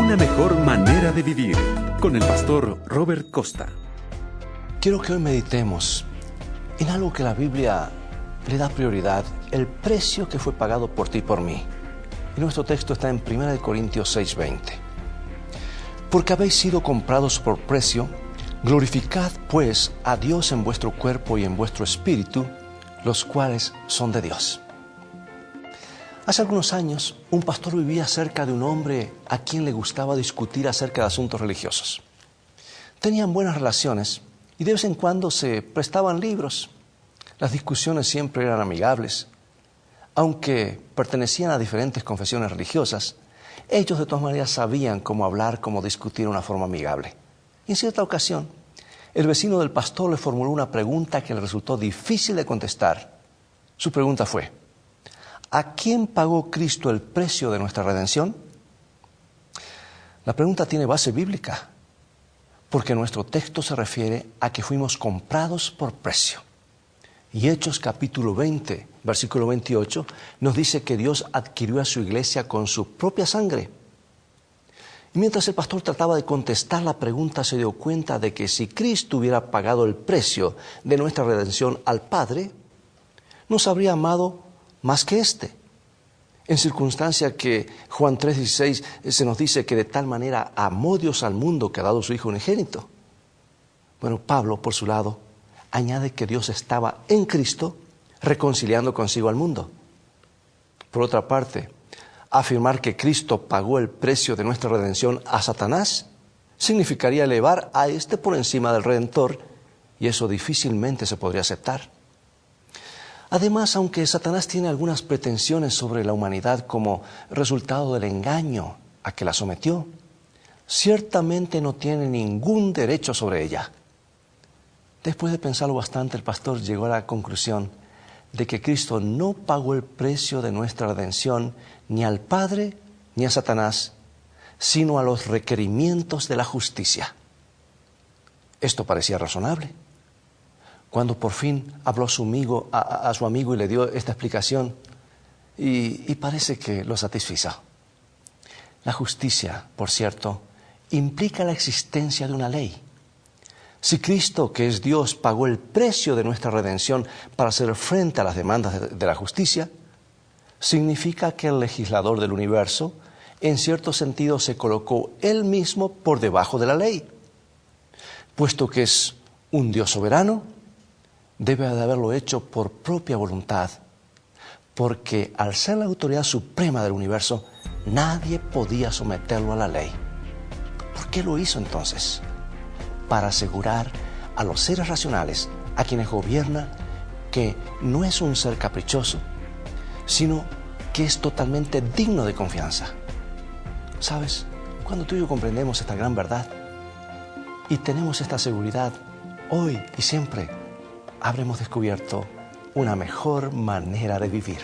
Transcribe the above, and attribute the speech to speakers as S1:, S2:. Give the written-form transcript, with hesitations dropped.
S1: Una mejor manera de vivir, con el pastor Robert Costa.
S2: Quiero que hoy meditemos en algo que la Biblia le da prioridad, el precio que fue pagado por ti y por mí. Y nuestro texto está en 1 Corintios 6:20. Porque habéis sido comprados por precio, glorificad pues a Dios en vuestro cuerpo y en vuestro espíritu, los cuales son de Dios. Hace algunos años, un pastor vivía cerca de un hombre a quien le gustaba discutir acerca de asuntos religiosos. Tenían buenas relaciones y de vez en cuando se prestaban libros. Las discusiones siempre eran amigables. Aunque pertenecían a diferentes confesiones religiosas, ellos de todas maneras sabían cómo hablar, cómo discutir de una forma amigable. Y en cierta ocasión, el vecino del pastor le formuló una pregunta que le resultó difícil de contestar. Su pregunta fue: ¿a quién pagó Cristo el precio de nuestra redención? La pregunta tiene base bíblica, porque nuestro texto se refiere a que fuimos comprados por precio. Y Hechos capítulo 20, versículo 28, nos dice que Dios adquirió a su iglesia con su propia sangre. Y mientras el pastor trataba de contestar la pregunta, se dio cuenta de que si Cristo hubiera pagado el precio de nuestra redención al Padre, nos habría amado más que éste. En circunstancia que Juan 3:16 se nos dice que de tal manera amó Dios al mundo que ha dado su Hijo unigénito. Bueno, Pablo, por su lado, añade que Dios estaba en Cristo reconciliando consigo al mundo. Por otra parte, afirmar que Cristo pagó el precio de nuestra redención a Satanás significaría elevar a éste por encima del Redentor, y eso difícilmente se podría aceptar. Además, aunque Satanás tiene algunas pretensiones sobre la humanidad como resultado del engaño a que la sometió, ciertamente no tiene ningún derecho sobre ella. Después de pensarlo bastante, el pastor llegó a la conclusión de que Cristo no pagó el precio de nuestra redención ni al Padre ni a Satanás, sino a los requerimientos de la justicia. Esto parecía razonable. Cuando por fin habló a su amigo y le dio esta explicación, y parece que lo satisfizo. La justicia, por cierto, implica la existencia de una ley. Si Cristo, que es Dios, pagó el precio de nuestra redención para hacer frente a las demandas de la justicia, significa que el legislador del universo, en cierto sentido, se colocó él mismo por debajo de la ley. Puesto que es un Dios soberano, debe de haberlo hecho por propia voluntad, porque al ser la autoridad suprema del universo, nadie podía someterlo a la ley. ¿Por qué lo hizo entonces? Para asegurar a los seres racionales, a quienes gobierna, que no es un ser caprichoso, sino que es totalmente digno de confianza. ¿Sabes? Cuando tú y yo comprendemos esta gran verdad y tenemos esta seguridad, hoy y siempre, habremos descubierto una mejor manera de vivir.